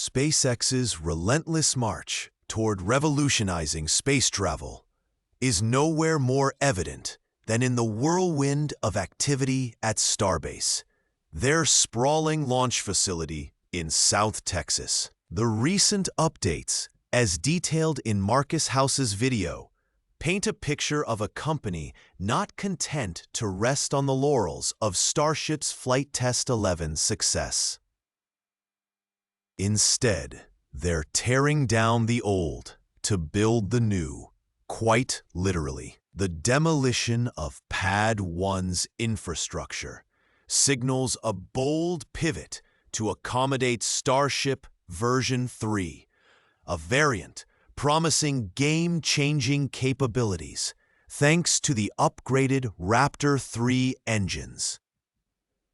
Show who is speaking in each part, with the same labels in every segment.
Speaker 1: SpaceX's relentless march toward revolutionizing space travel is nowhere more evident than in the whirlwind of activity at Starbase, their sprawling launch facility in South Texas. The recent updates, as detailed in Marcus House's video, paint a picture of a company not content to rest on the laurels of Starship's Flight Test 11's success. Instead, they're tearing down the old to build the new, quite literally. The demolition of Pad 1's infrastructure signals a bold pivot to accommodate Starship version 3, a variant promising game-changing capabilities thanks to the upgraded Raptor 3 engines.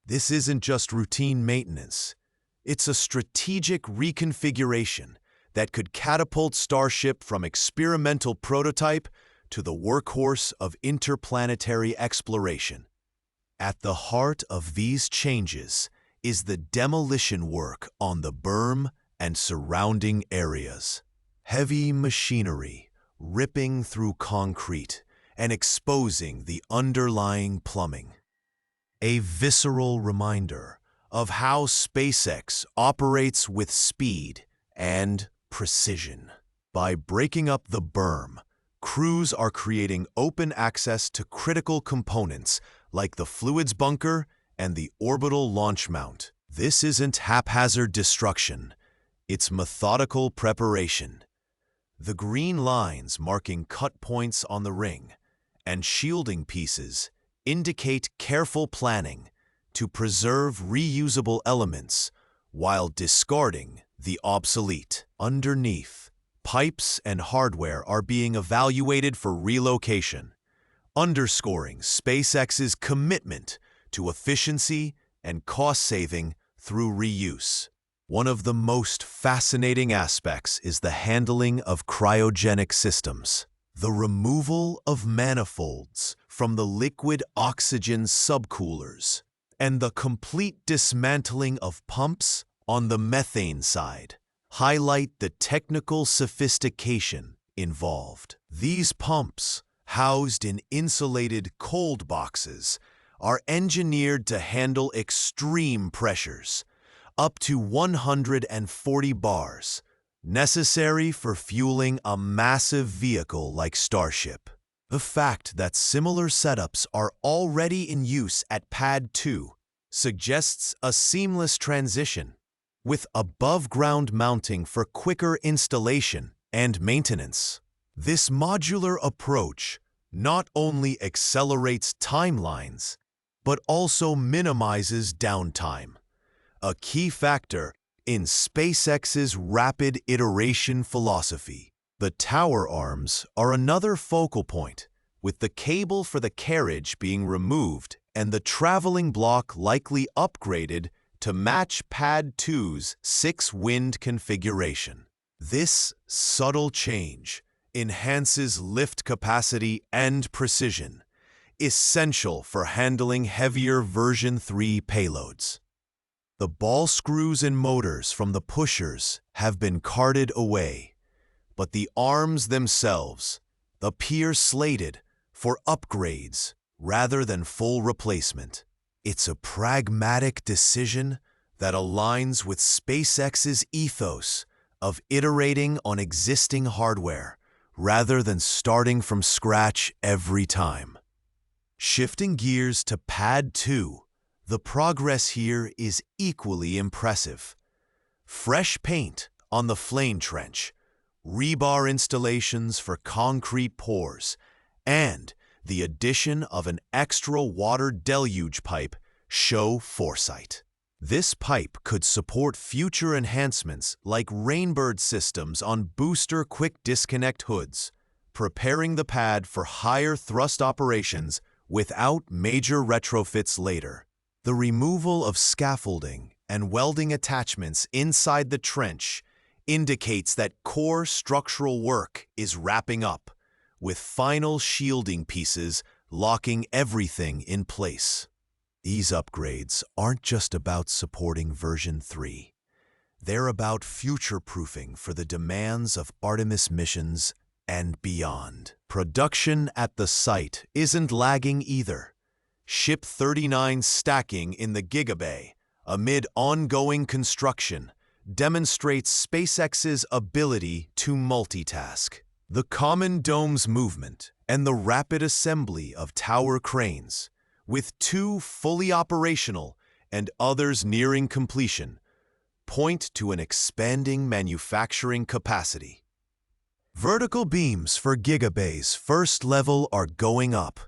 Speaker 1: This isn't just routine maintenance. It's a strategic reconfiguration that could catapult Starship from experimental prototype to the workhorse of interplanetary exploration. At the heart of these changes is the demolition work on the berm and surrounding areas. Heavy machinery ripping through concrete and exposing the underlying plumbing. A visceral reminder of how SpaceX operates with speed and precision. By breaking up the berm, crews are creating open access to critical components like the fluids bunker and the orbital launch mount. This isn't haphazard destruction, it's methodical preparation. The green lines marking cut points on the ring and shielding pieces indicate careful planning to preserve reusable elements while discarding the obsolete. Underneath, pipes and hardware are being evaluated for relocation, underscoring SpaceX's commitment to efficiency and cost-saving through reuse. One of the most fascinating aspects is the handling of cryogenic systems. The removal of manifolds from the liquid oxygen subcoolers and the complete dismantling of pumps on the methane side highlight the technical sophistication involved. These pumps, housed in insulated cold boxes, are engineered to handle extreme pressures, up to 140 bars, necessary for fueling a massive vehicle like Starship. The fact that similar setups are already in use at Pad 2 suggests a seamless transition, with above-ground mounting for quicker installation and maintenance. This modular approach not only accelerates timelines, but also minimizes downtime, a key factor in SpaceX's rapid iteration philosophy. The tower arms are another focal point, with the cable for the carriage being removed and the traveling block likely upgraded to match Pad 2's 6-wind configuration. This subtle change enhances lift capacity and precision, essential for handling heavier version 3 payloads. The ball screws and motors from the pushers have been carted away, but the arms themselves appear slated for upgrades rather than full replacement. It's a pragmatic decision that aligns with SpaceX's ethos of iterating on existing hardware rather than starting from scratch every time. Shifting gears to Pad 2, the progress here is equally impressive. Fresh paint on the flame trench, rebar installations for concrete pours, and the addition of an extra water deluge pipe show foresight. This pipe could support future enhancements like Rainbird systems on booster quick disconnect hoods, preparing the pad for higher thrust operations without major retrofits later. The removal of scaffolding and welding attachments inside the trench indicates that core structural work is wrapping up, with final shielding pieces locking everything in place. These upgrades aren't just about supporting version 3. They're about future-proofing for the demands of Artemis missions and beyond. Production at the site isn't lagging either. Ship 39 stacking in the Gigabay, amid ongoing construction, demonstrates SpaceX's ability to multitask. The common dome's movement and the rapid assembly of tower cranes, with 2 fully operational and others nearing completion, point to an expanding manufacturing capacity. Vertical beams for Gigabay's first level are going up,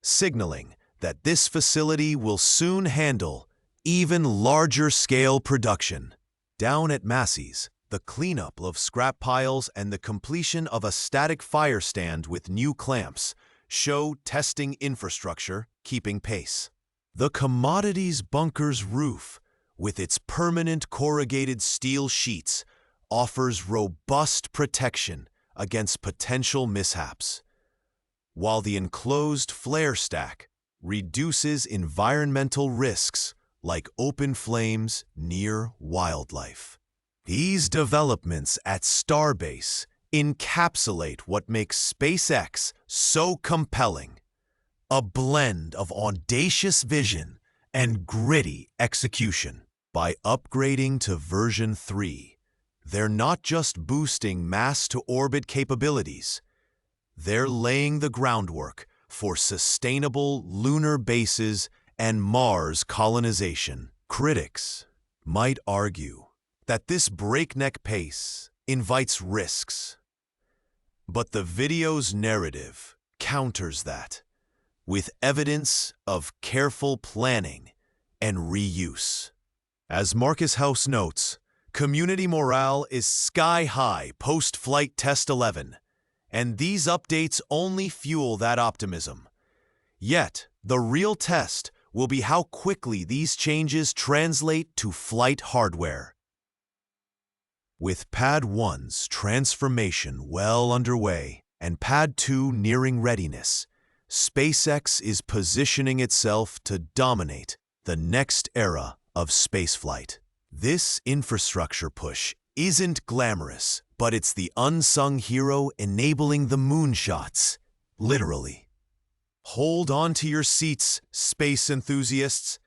Speaker 1: signaling that this facility will soon handle even larger-scale production. Down at Massey's, the cleanup of scrap piles and the completion of a static fire stand with new clamps show testing infrastructure keeping pace. The commodities bunker's roof, with its permanent corrugated steel sheets, offers robust protection against potential mishaps, while the enclosed flare stack reduces environmental risks like open flames near wildlife. These developments at Starbase encapsulate what makes SpaceX so compelling: a blend of audacious vision and gritty execution. By upgrading to version 3, they're not just boosting mass-to-orbit capabilities, they're laying the groundwork for sustainable lunar bases and Mars colonization. Critics might argue that this breakneck pace invites risks, but the video's narrative counters that, with evidence of careful planning and reuse. As Marcus House notes, community morale is sky-high post-Flight Test 11, and these updates only fuel that optimism. Yet, the real test will be how quickly these changes translate to flight hardware. With Pad 1's transformation well underway and Pad 2 nearing readiness, SpaceX is positioning itself to dominate the next era of spaceflight. This infrastructure push isn't glamorous, but it's the unsung hero enabling the moonshots, literally. Hold on to your seats, space enthusiasts.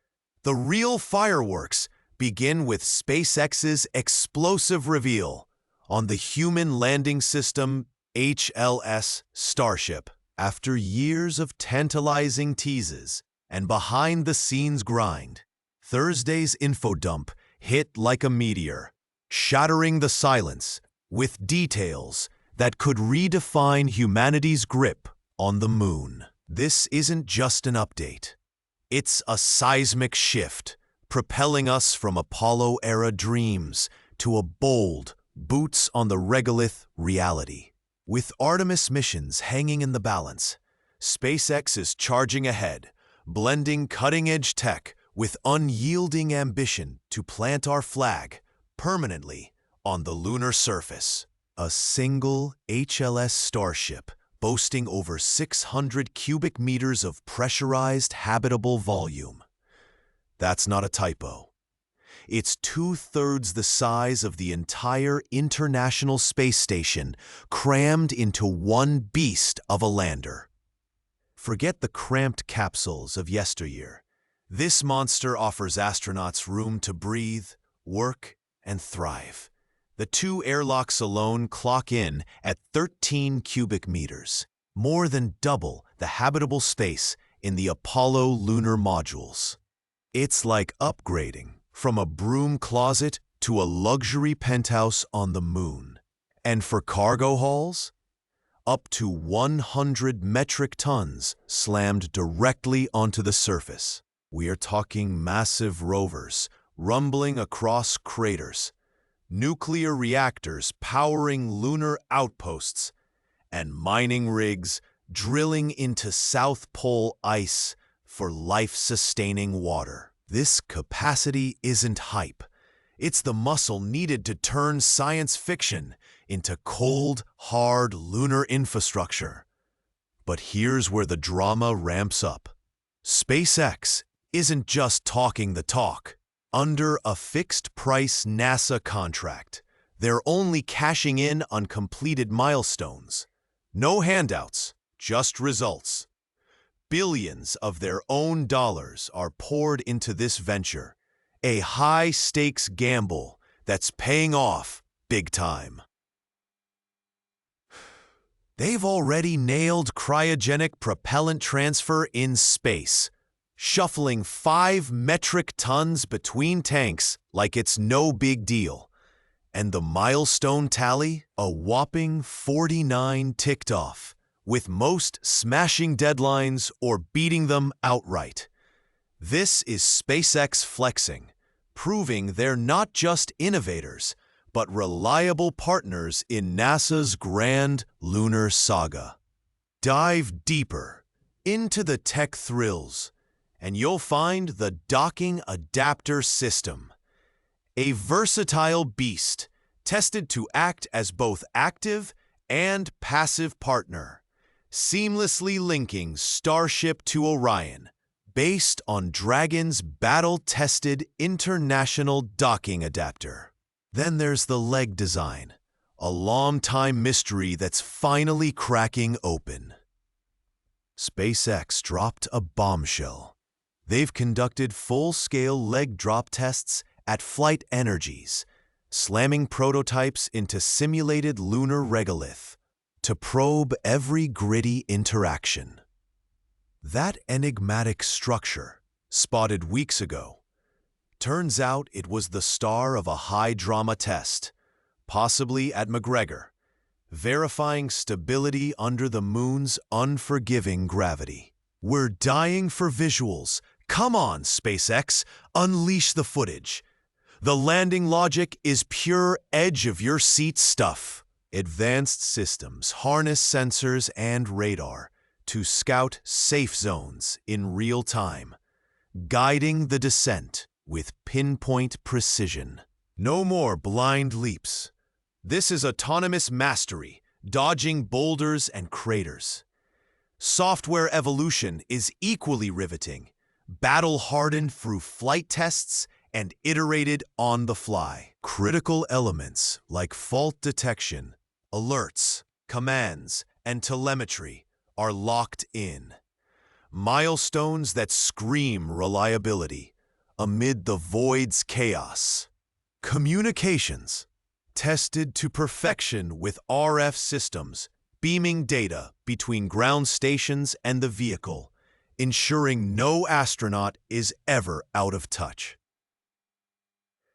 Speaker 1: The real fireworks begin with SpaceX's explosive reveal on the Human Landing System HLS Starship. After years of tantalizing teases and behind-the-scenes grind, Thursday's info dump hit like a meteor, shattering the silence with details that could redefine humanity's grip on the moon. This isn't just an update. It's a seismic shift, propelling us from Apollo-era dreams to a bold, boots-on-the-regolith reality. With Artemis missions hanging in the balance, SpaceX is charging ahead, blending cutting-edge tech with unyielding ambition to plant our flag permanently on the lunar surface. A single HLS Starship boasting over 600 cubic meters of pressurized habitable volume. That's not a typo. It's 2/3 the size of the entire International Space Station crammed into one beast of a lander. Forget the cramped capsules of yesteryear. This monster offers astronauts room to breathe, work, and thrive. The 2 airlocks alone clock in at 13 cubic meters, more than double the habitable space in the Apollo lunar modules. It's like upgrading from a broom closet to a luxury penthouse on the moon. And for cargo hauls, up to 100 metric tons slammed directly onto the surface. We are talking massive rovers rumbling across craters, nuclear reactors powering lunar outposts, and mining rigs drilling into South Pole ice for life-sustaining water. This capacity isn't hype. It's the muscle needed to turn science fiction into cold, hard lunar infrastructure. But here's where the drama ramps up. SpaceX isn't just talking the talk. under a fixed-price NASA contract. They're only cashing in on completed milestones. No handouts, just results. Billions of their own dollars are poured into this venture, a high-stakes gamble that's paying off big time. They've already nailed cryogenic propellant transfer in space, shuffling 5 metric tons between tanks like it's no big deal. And the milestone tally, a whopping 49 ticked off, with most smashing deadlines or beating them outright. This is SpaceX flexing, proving they're not just innovators, but reliable partners in NASA's grand lunar saga. Dive deeper into the tech thrills, and you'll find the docking adapter system, a versatile beast tested to act as both active and passive partner, seamlessly linking Starship to Orion, based on Dragon's battle-tested international docking adapter. Then there's the leg design, a long-time mystery that's finally cracking open. SpaceX dropped a bombshell. They've conducted full-scale leg drop tests at Flight Energies, slamming prototypes into simulated lunar regolith to probe every gritty interaction. That enigmatic structure, spotted weeks ago, turns out it was the star of a high-drama test, possibly at McGregor, verifying stability under the moon's unforgiving gravity. We're dying for visuals. Come on, SpaceX, unleash the footage. The landing logic is pure edge-of-your-seat stuff. Advanced systems harness sensors and radar to scout safe zones in real time, guiding the descent with pinpoint precision. No more blind leaps. This is autonomous mastery, dodging boulders and craters. Software evolution is equally riveting, battle-hardened through flight tests and iterated on the fly. Critical elements like fault detection, alerts, commands, and telemetry are locked in. Milestones that scream reliability amid the void's chaos. Communications, tested to perfection with RF systems, beaming data between ground stations and the vehicle, ensuring no astronaut is ever out of touch.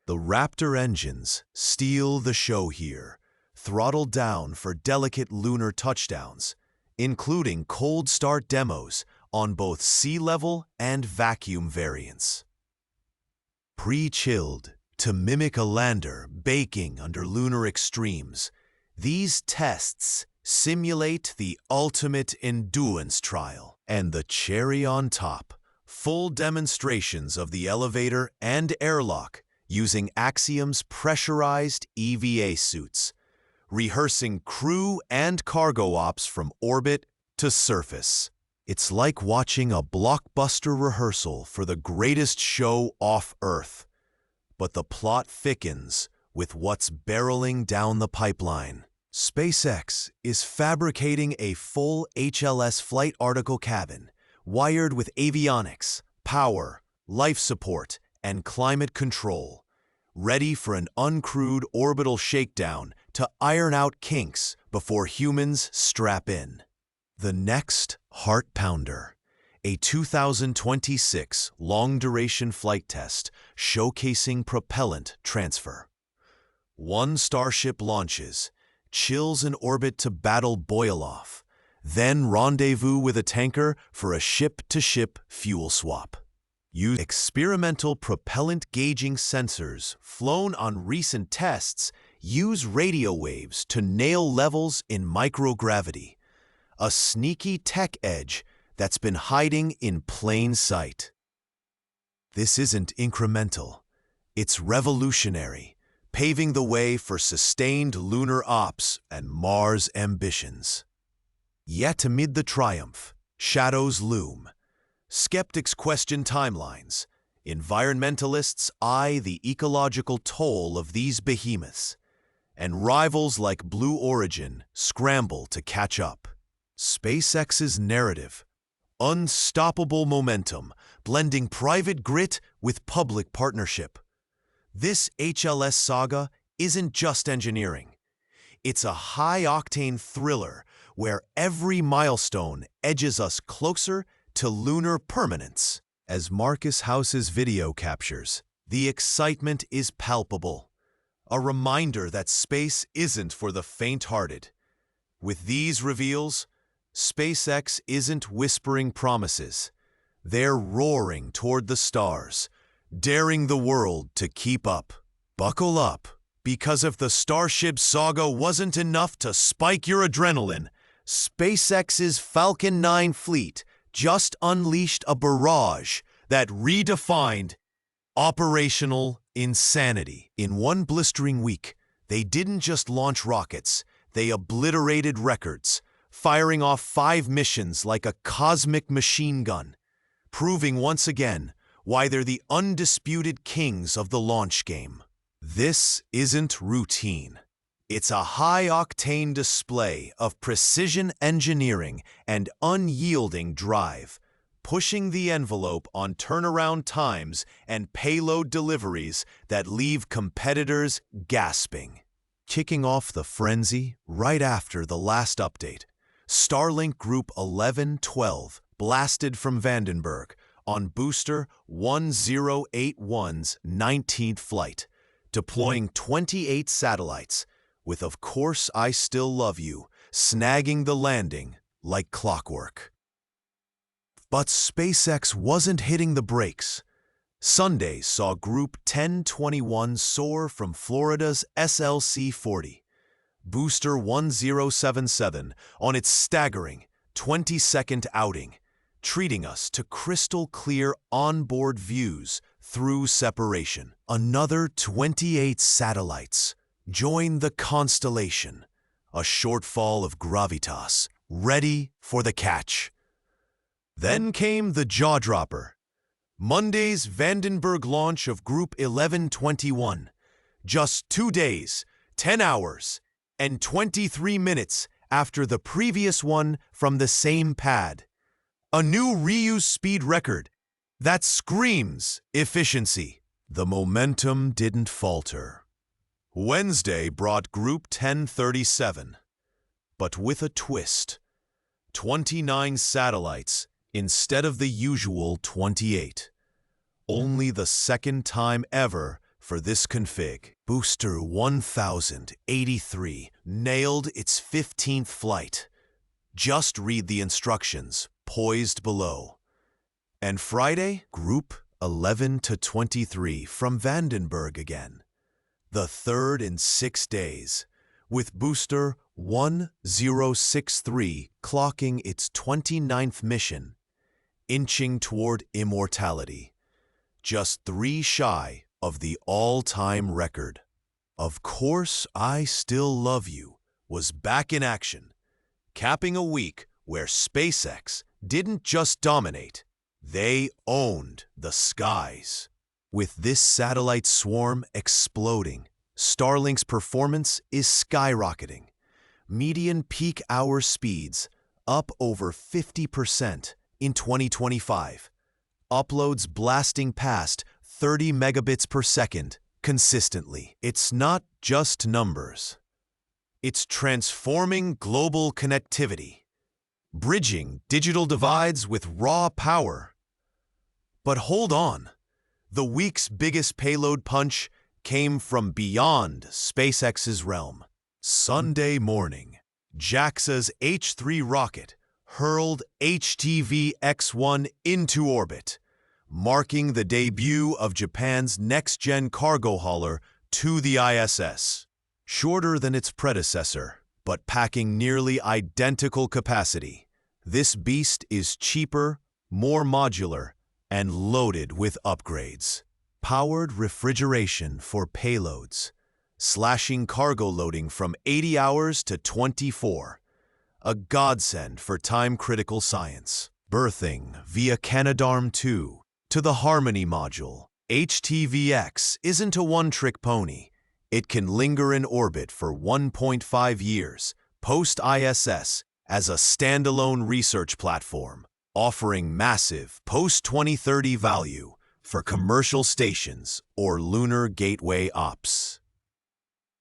Speaker 1: The Raptor engines steal the show here, throttled down for delicate lunar touchdowns, including cold start demos on both sea level and vacuum variants. Pre-chilled to mimic a lander baking under lunar extremes, these tests simulate the ultimate endurance trial. And the cherry on top, full demonstrations of the elevator and airlock using Axiom's pressurized EVA suits, rehearsing crew and cargo ops from orbit to surface. It's like watching a blockbuster rehearsal for the greatest show off Earth. But the plot thickens with what's barreling down the pipeline. SpaceX is fabricating a full HLS flight article cabin, wired with avionics, power, life support, and climate control, ready for an uncrewed orbital shakedown to iron out kinks before humans strap in. The next heart pounder, a 2026 long-duration flight test showcasing propellant transfer. One Starship launches, chills in orbit to battle boil-off, then rendezvous with a tanker for a ship-to-ship fuel swap. Use experimental propellant gauging sensors flown on recent tests use radio waves to nail levels in microgravity, a sneaky tech edge that's been hiding in plain sight. This isn't incremental. It's revolutionary, paving the way for sustained lunar ops and Mars ambitions. Yet amid the triumph, shadows loom. Skeptics question timelines, Environmentalists eye the ecological toll of these behemoths, and rivals like Blue Origin scramble to catch up. SpaceX's narrative, unstoppable momentum, blending private grit with public partnership. This HLS saga isn't just engineering. It's a high-octane thriller where every milestone edges us closer to lunar permanence. As Marcus House's video captures, the excitement is palpable, a reminder that space isn't for the faint-hearted. With these reveals, SpaceX isn't whispering promises. They're roaring toward the stars, daring the world to keep up. Buckle up, because if the Starship saga wasn't enough to spike your adrenaline, SpaceX's Falcon 9 fleet just unleashed a barrage that redefined operational insanity. In one blistering week, they didn't just launch rockets, they obliterated records, firing off 5 missions like a cosmic machine gun, proving once again why they're the undisputed kings of the launch game. This isn't routine. It's a high-octane display of precision engineering and unyielding drive, pushing the envelope on turnaround times and payload deliveries that leave competitors gasping. Kicking off the frenzy right after the last update, Starlink Group 1112 blasted from Vandenberg on Booster 1081's 19th flight, deploying 28 satellites, with Of Course I Still Love You snagging the landing like clockwork. But SpaceX wasn't hitting the brakes. Sunday saw Group 1021 soar from Florida's SLC-40, Booster 1077, on its staggering 20-second outing, treating us to crystal-clear onboard views through separation. Another 28 satellites join the constellation, a shortfall of gravitas, ready for the catch. Then came the jaw-dropper, Monday's Vandenberg launch of Group 1121, just 2 days, 10 hours, and 23 minutes after the previous one from the same pad. A new reuse speed record that screams efficiency. The momentum didn't falter. Wednesday brought Group 1037, but with a twist. 29 satellites instead of the usual 28. Only the second time ever for this config. Booster 1083 nailed its 15th flight. Just read the instructions poised below. And Friday, Group 11 to 23 from Vandenberg again. The third in 6 days, with Booster 1063 clocking its 29th mission, inching toward immortality, just 3 shy of the all-time record. Of Course I Still Love You was back in action, capping a week where SpaceX didn't just dominate, they owned the skies. With this satellite swarm exploding, Starlink's performance is skyrocketing. Median peak hour speeds up over 50% in 2025. Uploads blasting past 30 megabits per second consistently. It's not just numbers. It's transforming global connectivity, bridging digital divides with raw power. But hold on, the week's biggest payload punch came from beyond SpaceX's realm. Sunday morning, JAXA's H3 rocket hurled HTV-X1 into orbit, marking the debut of Japan's next-gen cargo hauler to the ISS. Shorter than its predecessor, but packing nearly identical capacity, this beast is cheaper, more modular, and loaded with upgrades. Powered refrigeration for payloads, slashing cargo loading from 80 hours to 24. A godsend for time-critical science. Berthing via Canadarm2, to the Harmony module. HTVX isn't a one-trick pony. It can linger in orbit for 1.5 years post-ISS as a standalone research platform, offering massive post-2030 value for commercial stations or lunar gateway ops.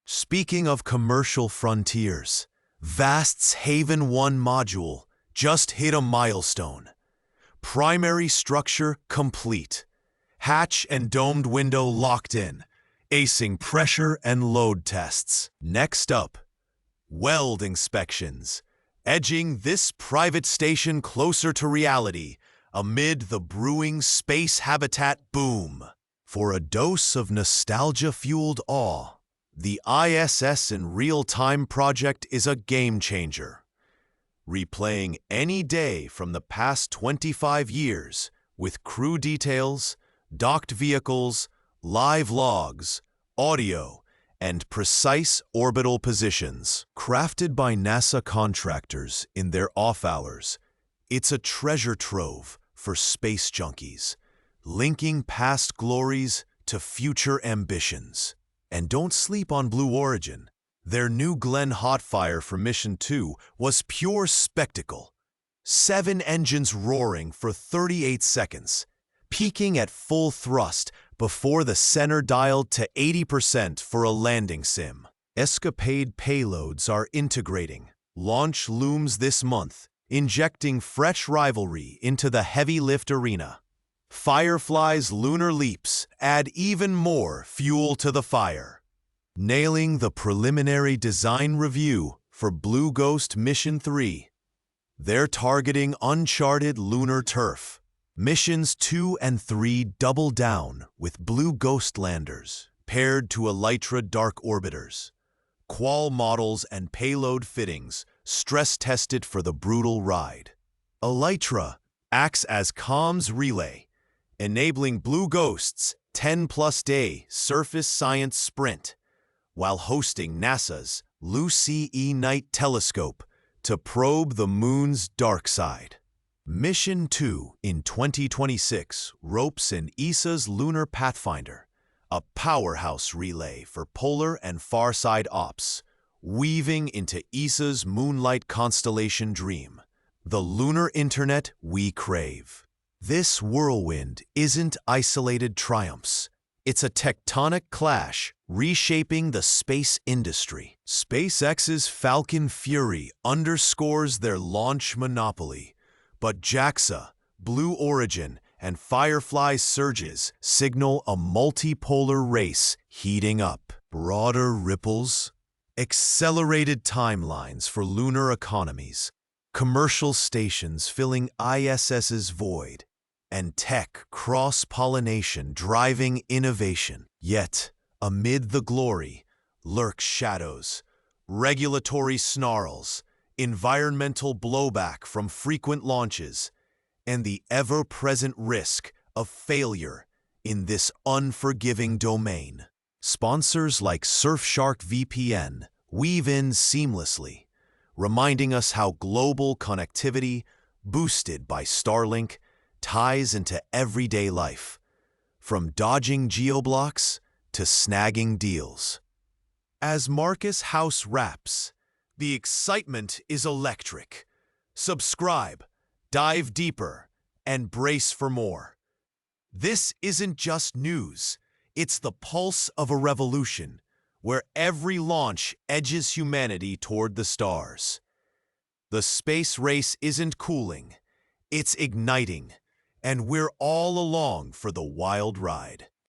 Speaker 1: Speaking of commercial frontiers, VAST's Haven 1 module just hit a milestone. Primary structure complete. Hatch and domed window locked in, acing pressure and load tests. Next up, weld inspections, edging this private station closer to reality amid the brewing space habitat boom. For a dose of nostalgia-fueled awe, the ISS in Real-Time project is a game-changer, replaying any day from the past 25 years with crew details, docked vehicles, live logs, audio, and precise orbital positions. Crafted by NASA contractors in their off hours, it's a treasure trove for space junkies, linking past glories to future ambitions. And don't sleep on Blue Origin. Their new Glenn Hotfire for Mission 2 was pure spectacle. 7 engines roaring for 38 seconds, peaking at full thrust before the center dialed to 80% for a landing sim. Escapade payloads are integrating. Launch looms this month, injecting fresh rivalry into the heavy lift arena. Firefly's lunar leaps add even more fuel to the fire. Nailing the preliminary design review for Blue Ghost Mission 3. They're targeting uncharted lunar turf. Missions 2 and 3 double down with Blue Ghost landers, paired to Elytra dark orbiters. Qual models and payload fittings stress-tested for the brutal ride. Elytra acts as comms relay, enabling Blue Ghost's 10-plus-day surface science sprint, while hosting NASA's Lucy E. Night telescope to probe the Moon's dark side. Mission 2 in 2026 ropes in ESA's Lunar Pathfinder, a powerhouse relay for polar and far-side ops, weaving into ESA's Moonlight constellation dream, the lunar internet we crave. This whirlwind isn't isolated triumphs. It's a tectonic clash reshaping the space industry. SpaceX's Falcon Fury underscores their launch monopoly, but JAXA, Blue Origin, and Firefly's surges signal a multipolar race heating up. Broader ripples, accelerated timelines for lunar economies, commercial stations filling ISS's void, and tech cross-pollination driving innovation. Yet, amid the glory, lurk shadows, regulatory snarls, environmental blowback from frequent launches, and the ever-present risk of failure in this unforgiving domain. Sponsors like Surfshark VPN weave in seamlessly, reminding us how global connectivity, boosted by Starlink, ties into everyday life, from dodging geoblocks to snagging deals. As Marcus House raps, the excitement is electric. Subscribe, dive deeper, and brace for more. This isn't just news. It's the pulse of a revolution where every launch edges humanity toward the stars. The space race isn't cooling, it's igniting, and we're all along for the wild ride.